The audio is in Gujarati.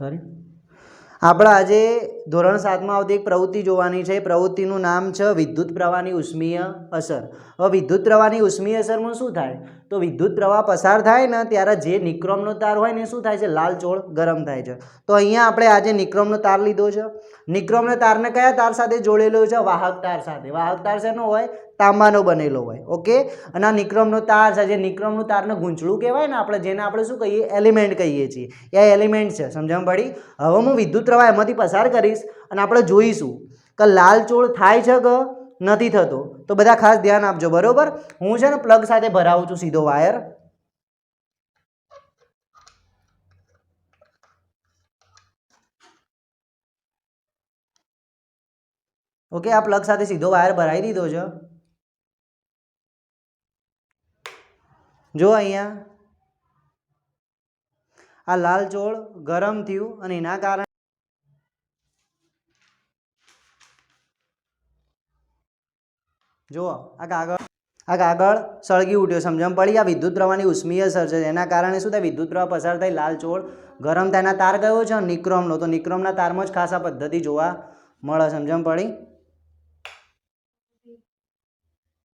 કરી આપણે આજે ધોરણ 7માં આવતી એક પ્રવૃત્તિ જોવાની છે. પ્રવૃત્તિનું નામ છે વિદ્યુત પ્રવાહની ઉષ્મીય અસર. હવે વિદ્યુત પ્રવાહની ઉષ્મીય અસરમાં શું થાય તો વિદ્યુત પ્રવાહ પસાર થાય ને ત્યારે જે નિક્રોમનો તાર હોય ને શું થાય છે લાલચોળ ગરમ થાય છે. તો અહીંયા આપણે આજે નિક્રોમનો તાર લીધો છે. નિક્રોમના તારને કયા તાર સાથે જોડેલો છે વાહક તાર સાથે. વાહક તાર શેનો હોય તાંબાનો બનેલો હોય. ઓકે અને આ નિક્રોમનો તાર છે જે નિક્રોમનું તારને ગૂંચળું કહેવાય ને આપણે જેને આપણે શું કહીએ એલિમેન્ટ કહીએ છીએ. એ એલિમેન્ટ છે સમજણ પડી. હવે હું વિદ્યુત પ્રવાહ એમાંથી પસાર કરીશ અને આપણે જોઈશું કે લાલચોળ થાય છે કે નથી થતો. તો બધા ખાસ ધ્યાન આપજો બરોબર. હું છે ને પ્લગ સાથે ભરાવું છું સીધો વાયર. ઓકે આ પ્લગ સાથે સીધો વાયર ભરાઈ દીધો છે. જો અહીંયા આ લાલચોળ ગરમ થયું અને એના કારણે જુઓ આ કાગળ સળગી ઉઠ્યો. સમજણ પડી. આ વિદ્યુત પ્રવાહની ઉષ્મીય અસર છે. એના કારણે શું થાય વિદ્યુત પ્રવાહ પસાર થાય લાલચોળ ગરમ થાય. એના તાર કયો છે નિક્રોમનો. તો નિક્રોમના તારમાં જ ખાસ આ પદ્ધતિ જોવા મળે. સમજણ પડી.